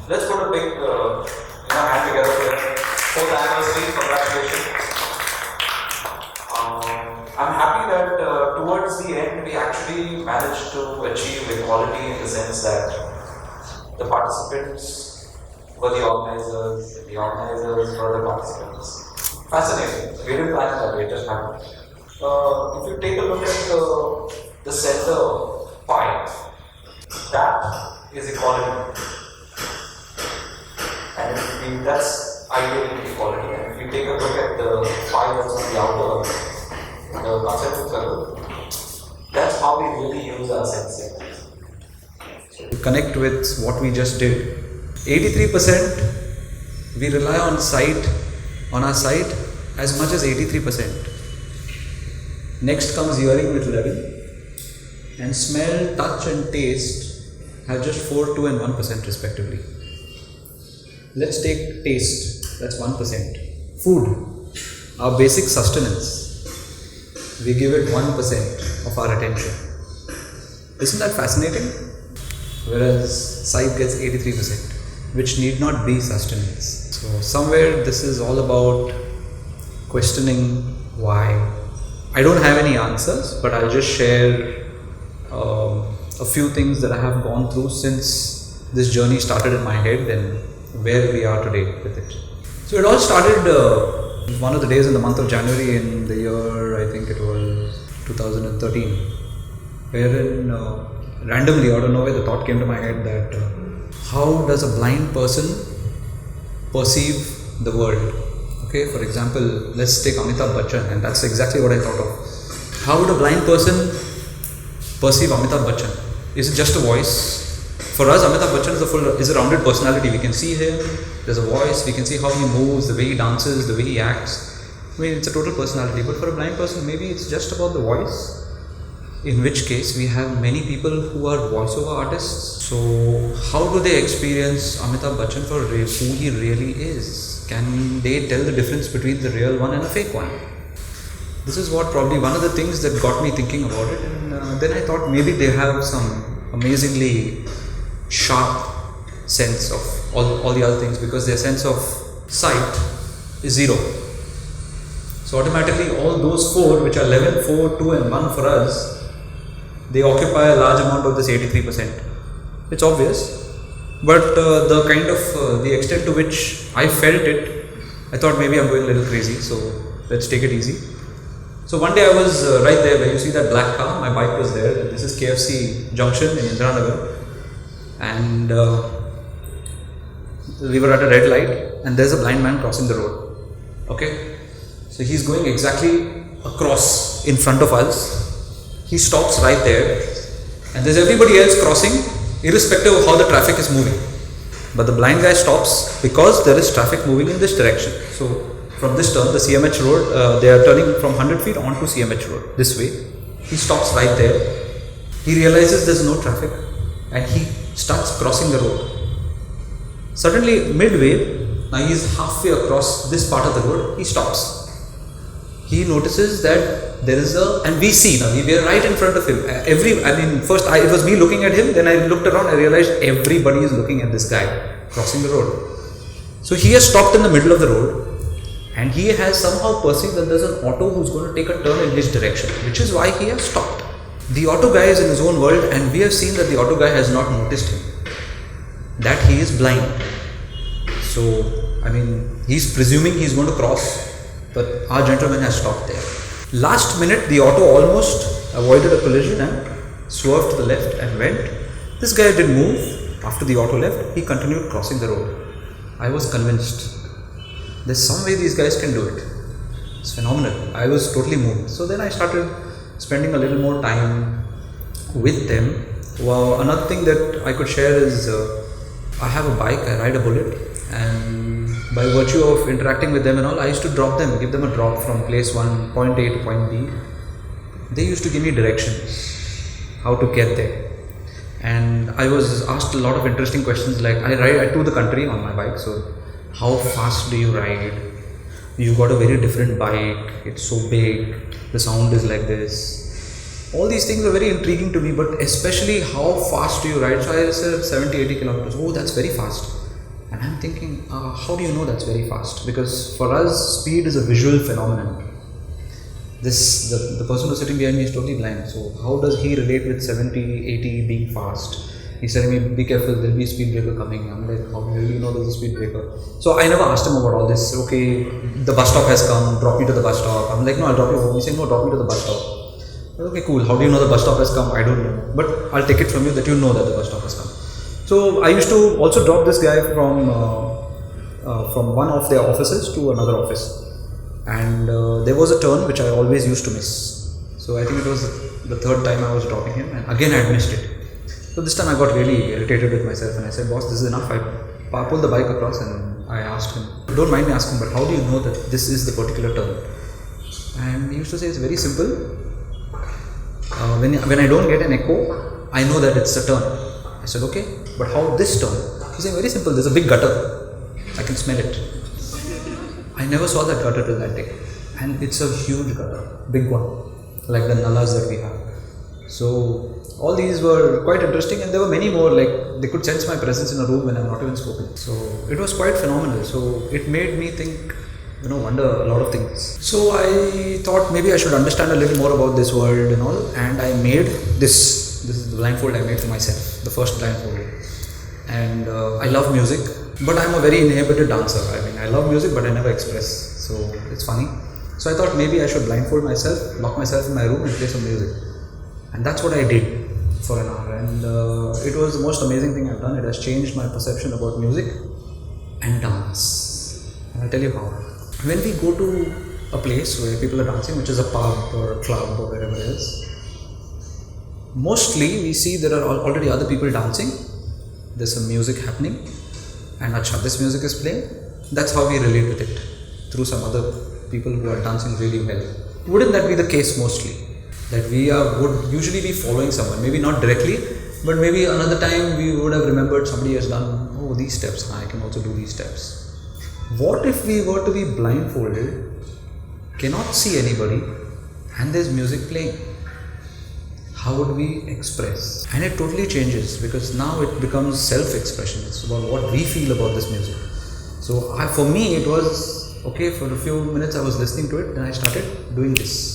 Let's put a big hand together for the 4th anniversary. Congratulations. I'm happy that towards the end we actually managed to achieve equality in the sense that the participants were the organizers were the participants. Fascinating. We didn't plan that, it just happened. If you take a look at the center pie, that is equality. And that's ideal equality. And if you take a look at the pie that's on the outer, the concentric circle, that's how we really use our senses. To connect with what we just did, 83% we rely on our sight as much as 83%. Next comes hearing with 11, and smell, touch and taste have just 4, 2 and 1% respectively. Let's take taste, that's 1%. Food, our basic sustenance, we give it 1% of our attention. Isn't that fascinating? Whereas sight gets 83%, which need not be sustenance. So somewhere this is all about questioning why. I don't have any answers, but I'll just share a few things that I have gone through since this journey started in my head and where we are today with it. So it all started one of the days in the month of January in the year, I think it was 2013, wherein randomly out of nowhere the thought came to my head that how does a blind person perceive the world? Okay, for example, let's take Amitabh Bachchan, and that's exactly what I thought of. How would a blind person perceive Amitabh Bachchan? Is it just a voice? For us, Amitabh Bachchan is a rounded personality. We can see him, there's a voice, we can see how he moves, the way he dances, the way he acts. I mean, it's a total personality. But for a blind person, maybe it's just about the voice. In which case, we have many people who are voiceover artists. So, how do they experience Amitabh Bachchan for who he really is? Can they tell the difference between the real one and a fake one? This is what probably one of the things that got me thinking about it. And then I thought maybe they have some amazingly sharp sense of all the other things, because their sense of sight is 0. So automatically all those 4, which are 11, 4, 2 and 1 for us, they occupy a large amount of this 83%. It's obvious, but the extent to which I felt it, I thought maybe I'm going a little crazy, so let's take it easy. So one day I was right there where you see that black car, my bike was there. This is KFC Junction in Indiranagar, and we were at a red light and there's a blind man crossing the road. Okay, so he's going exactly across in front of us. He stops right there, and there's everybody else crossing irrespective of how the traffic is moving. But the blind guy stops because there is traffic moving in this direction. So from this turn, the CMH road, they are turning from 100 feet onto CMH road this way. He stops right there. He realizes there's no traffic and he starts crossing the road. Suddenly, midway, now he is halfway across this part of the road, he stops. He notices that there is and we see now, we were right in front of him. First it was me looking at him, then I looked around, I realized everybody is looking at this guy crossing the road. So he has stopped in the middle of the road, and he has somehow perceived that there's an auto who's going to take a turn in his direction, which is why he has stopped. The auto guy is in his own world, and we have seen that the auto guy has not noticed him, that he is blind. So, he's presuming he's going to cross, but our gentleman has stopped there. Last minute, the auto almost avoided a collision and swerved to the left and went. This guy didn't move. After the auto left, he continued crossing the road. I was convinced there's some way these guys can do it. It's phenomenal. I was totally moved. So then I started spending a little more time with them. Well, another thing that I could share is I have a bike, I ride a Bullet, and by virtue of interacting with them and all, I used to drop them, give them a drop from place 1, point A to point B. They used to give me directions, how to get there. And I was asked a lot of interesting questions, like I tour the country on my bike, so how fast do you ride? You got a very different bike, it's so big, the sound is like this. All these things are very intriguing to me, but especially how fast do you ride? So I said 70-80 kilometers. Oh, that's very fast. And I'm thinking, how do you know that's very fast? Because for us, speed is a visual phenomenon. The person who's sitting behind me is totally blind. So how does he relate with 70, 80 being fast? He's telling me, be careful, there'll be a speed breaker coming. I'm like, how do you know there's a speed breaker? So I never asked him about all this. Okay, the bus stop has come, drop me to the bus stop. I'm like, no, I'll drop you home. He's saying, no, drop me to the bus stop. Okay, cool. How do you know the bus stop has come? I don't know. But I'll take it from you that you know that the bus stop has come. So I used to also drop this guy from one of their offices to another office. And there was a turn which I always used to miss. So I think it was the third time I was dropping him, and again I had missed it. So this time I got really irritated with myself and I said, boss, this is enough. I pulled the bike across and I asked him, don't mind me asking, but how do you know that this is the particular turn? And he used to say, it's very simple. When I don't get an echo, I know that it's a turn. I said, okay, but how this turn? He said, very simple, there's a big gutter. I can smell it. I never saw that gutter till that day. And it's a huge gutter, big one, like the nalas that we have. So all these were quite interesting, and there were many more, like they could sense my presence in a room when I'm not even spoken. So it was quite phenomenal. So it made me think, wonder a lot of things. So I thought maybe I should understand a little more about this world and all, and I made this. This is the blindfold I made for myself, the first blindfold. And I love music, but I'm a very inhibited dancer. I mean, I love music, but I never express. So it's funny. So I thought maybe I should blindfold myself, lock myself in my room and play some music. And that's what I did for an hour. And it was the most amazing thing I've done. It has changed my perception about music and dance. And I'll tell you how. When we go to a place where people are dancing, which is a pub or a club or wherever it is, mostly we see there are already other people dancing. There's some music happening, and acha, this music is playing. That's how we relate with it, through some other people who are dancing really well. Wouldn't that be the case mostly? That we would usually be following someone, maybe not directly, but maybe another time we would have remembered somebody has done, oh, these steps, I can also do these steps. What if we were to be blindfolded, cannot see anybody, and there's music playing? How would we express? And it totally changes, because now it becomes self-expression. It's about what we feel about this music. So for me it was, okay, for a few minutes I was listening to it, and I started doing this.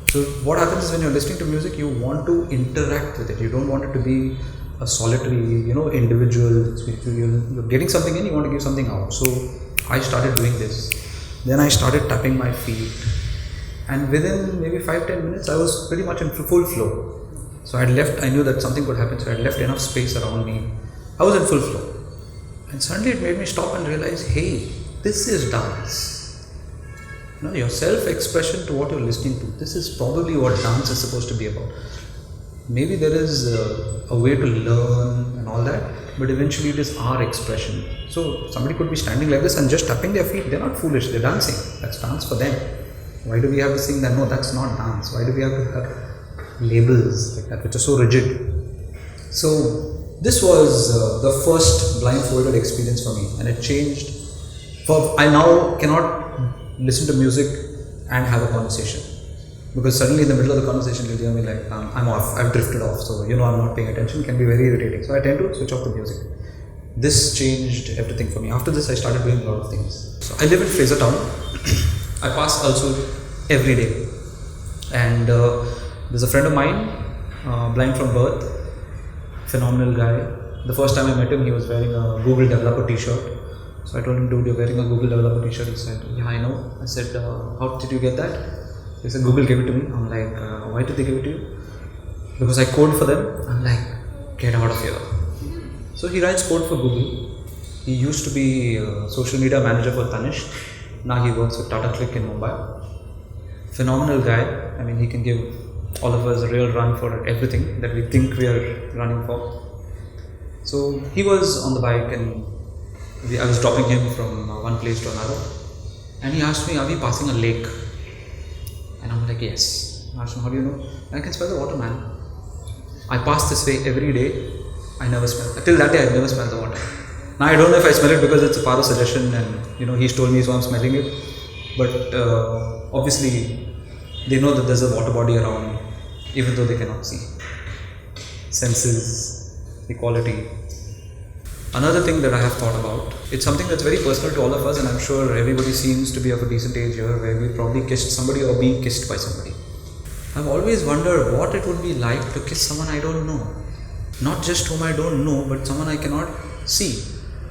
So what happens is when you're listening to music, you want to interact with it. You don't want it to be a solitary, individual. You're getting something in, you want to give something out. So I started doing this. Then I started tapping my feet. And within maybe 5-10 minutes, I was pretty much in full flow. So I knew that something could happen, so I had left enough space around me. I was in full flow. And suddenly it made me stop and realize, hey, this is dance. Your self-expression to what you're listening to. This is probably what dance is supposed to be about. Maybe there is a way to learn and all that, but eventually it is our expression. So somebody could be standing like this and just tapping their feet. They're not foolish, they're dancing. That's dance for them. Why do we have to sing that? No, that's not dance. Why do we have to have labels like that, which are so rigid? So this was the first blindfolded experience for me, and it changed. I now cannot listen to music and have a conversation, because suddenly in the middle of the conversation you'll hear me like, I'm off, I've drifted off, so I'm not paying attention. It can be very irritating. So I tend to switch off the music. This changed everything for me. After this I started doing a lot of things. So I live in Fraser Town. I pass also every day, and there's a friend of mine, blind from birth, phenomenal guy. The first time I met him, he was wearing a Google developer t-shirt. So I told him, dude, you're wearing a Google developer t-shirt. He said, yeah, I know. I said, how did you get that? He said, Google gave it to me. I'm like, why did they give it to you? Because I code for them. I'm like, get out of here. So he writes code for Google. He used to be a social media manager for Tanishq. Now he works with Tata Click in Mumbai. Phenomenal guy. I mean, he can give all of us a real run for everything that we think we are running for. So he was on the bike, and I was dropping him from one place to another. And he asked me, are we passing a lake? And I'm like, yes. I asked him, how do you know? I can smell the water, man. I pass this way every day. I never smell. Till that day, I never smelled the water. Now I don't know if I smell it because it's a part of suggestion, and he's told me, so I'm smelling it. But obviously, they know that there's a water body around, even though they cannot see. Senses, equality. Another thing that I have thought about, it's something that's very personal to all of us, and I'm sure everybody seems to be of a decent age here where we probably kissed somebody or being kissed by somebody. I've always wondered what it would be like to kiss someone I don't know. Not just whom I don't know, but someone I cannot see.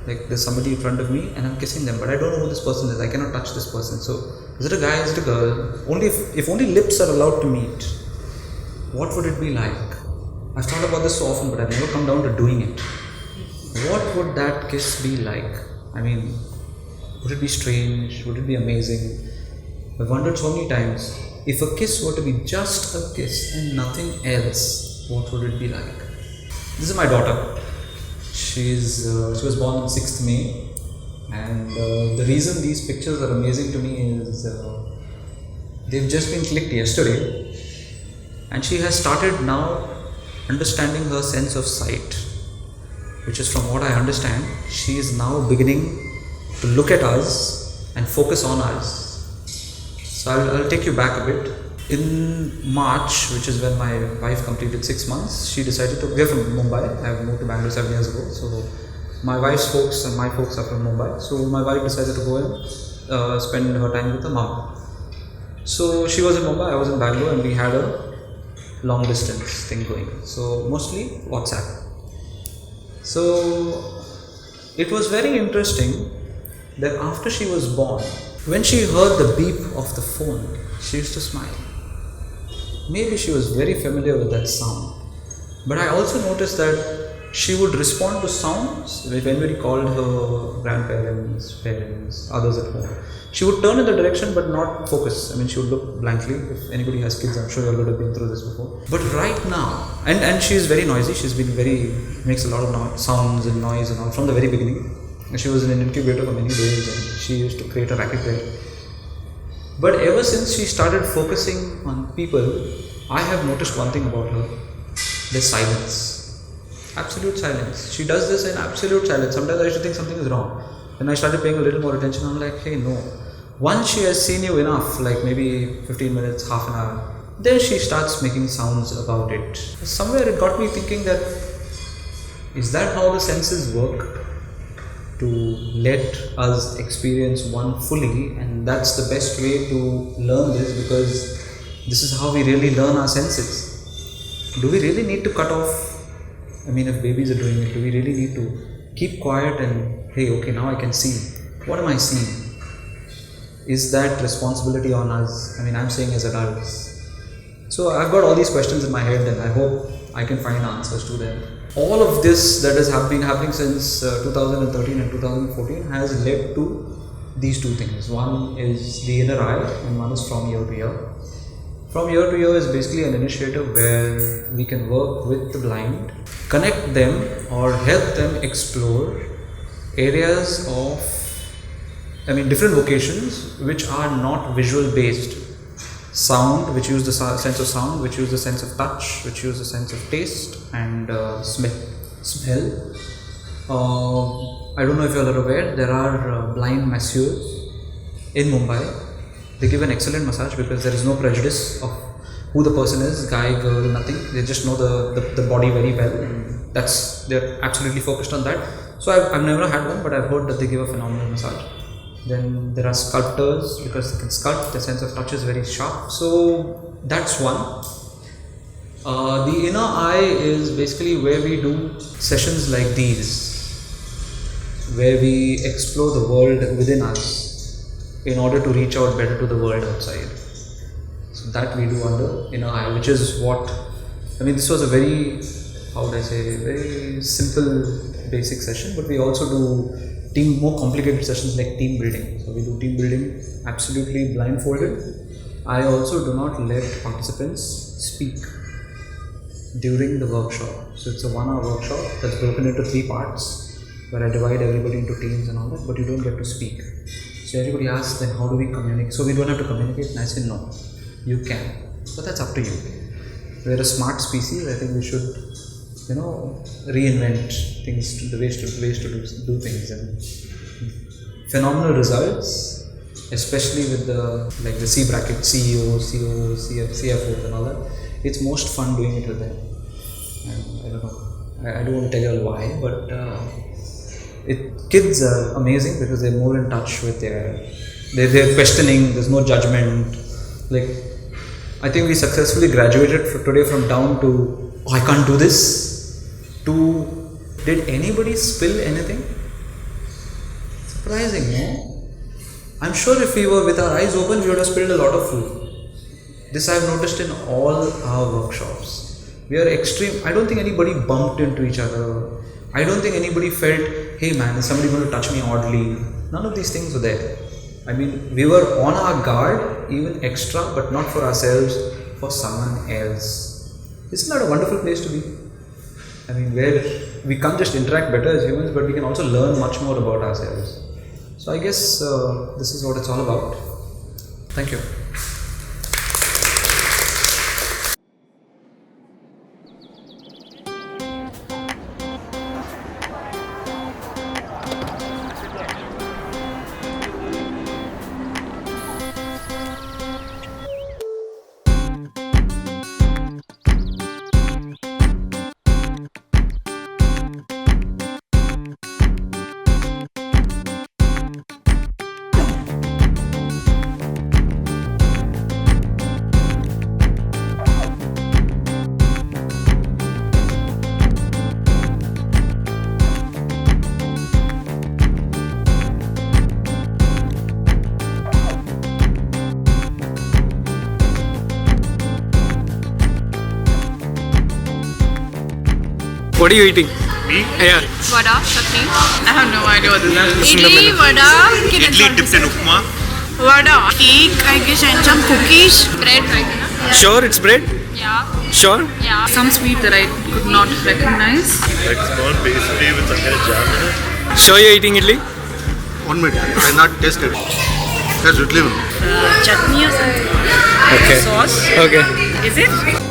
Like there's somebody in front of me and I'm kissing them, but I don't know who this person is. I cannot touch this person. So is it a guy, is it a girl? Only if only lips are allowed to meet, what would it be like? I've thought about this so often, but I've never come down to doing it. What would that kiss be like? I mean, would it be strange? Would it be amazing? I've wondered so many times, if a kiss were to be just a kiss and nothing else, what would it be like? This is my daughter. She was born on 6th May, and the reason these pictures are amazing to me is they've just been clicked yesterday, and she has started now understanding her sense of sight, which is, from what I understand, she is now beginning to look at us and focus on us. So I'll take you back a bit. In March, which is when my wife completed 6 months, she decided to, we're from Mumbai, I moved to Bangalore 7 years ago, so my wife's folks and my folks are from Mumbai, so my wife decided to go and spend her time with her mom. So she was in Mumbai, I was in Bangalore, and we had a long distance thing going, so mostly WhatsApp. So it was very interesting that after she was born, when she heard the beep of the phone, she used to smile. Maybe she was very familiar with that sound, but I also noticed that she would respond to sounds if anybody called her grandparents, parents, others at home. She would turn in the direction but not focus. I mean, she would look blankly. If anybody has kids, I'm sure you all would have been through this before. But right now, and she is very noisy, she's been makes a lot of sounds and noise and all from the very beginning. And she was in an incubator for many days and she used to create a racket there. But ever since she started focusing on people, I have noticed one thing about her. There's silence. Absolute silence. She does this in absolute silence. Sometimes I used to think something is wrong. When I started paying a little more attention, I'm like, hey, no. Once she has seen you enough, like maybe 15 minutes, half an hour, then she starts making sounds about it. Somewhere it got me thinking that, is that how the senses work? To let us experience one fully, and that's the best way to learn this, because this is how we really learn our senses. Do we really need to cut off? I mean, if babies are doing it, do we really need to keep quiet and, hey, okay, now I can see. What am I seeing? Is that responsibility on us? I mean, I'm saying as adults. So I've got all these questions in my head and I hope I can find answers to them. All of this that has been happening since 2013 and 2014 has led to these two things. One is the inner eye and one is from year to year. From year to year is basically an initiative where we can work with the blind, connect them or help them explore areas of, different vocations which are not visual based. Sound, which use the sense of sound, which use the sense of touch, which use the sense of taste and smell. I don't know if you all are aware, there are blind masseurs in Mumbai. They give an excellent massage because there is no prejudice of who the person is, guy, girl, nothing. They just know the body very well, and they're absolutely focused on that. So I've never had one, but I've heard that they give a phenomenal massage. Then there are sculptors, because they can sculpt, their sense of touch is very sharp. So that's one. The inner eye is basically where we do sessions like these, where we explore the world within us in order to reach out better to the world outside. So that we do under inner eye, which is what, this was a very, very simple basic session, but we also do more complicated sessions like team building. So we do team building absolutely blindfolded. I also do not let participants speak during the workshop. So it's a 1 hour workshop that's broken into 3 parts where I divide everybody into teams and all that, but you don't get to speak. So everybody asks, then how do we communicate? So we don't have to communicate, and I say no, you can, but that's up to you. We're a smart species. I think we should reinvent things, the ways to do things, and phenomenal results, especially with the C bracket CEOs, COOs, CFOs and all that. It's most fun doing it with them. And I don't know, I don't want to tell you all why, but Kids are amazing because they're more in touch with they're questioning. There's no judgment. Like, I think we successfully graduated today from down to, oh, I can't do this, to, did anybody spill anything? Surprising, no? I'm sure if we were with our eyes open, we would have spilled a lot of food. This I've noticed in all our workshops. We are extreme. I don't think anybody bumped into each other. I don't think anybody felt, hey man, is somebody going to touch me oddly? None of these things were there. I mean, we were on our guard, even extra, but not for ourselves, for someone else. Isn't that a wonderful place to be? I mean, where we can't just interact better as humans, but we can also learn much more about ourselves. So I guess this is what it's all about. Thank you. What are you eating? Me? Yeah. Vada, chutney. I have no idea what this is. Listen to Idli, me. vada, Idli dipped in upma. vada, cake, I guess, and some cookies. Bread, right? Yeah. Sure, it's bread? Yeah. Sure? Yeah. Some sweet that I could not recognize. Like small pastry with some kind of jam in it. Sure you're eating idli? 1 minute. I not tasted. That's idli. Chutney or something. Okay. Sauce. Okay. Is it?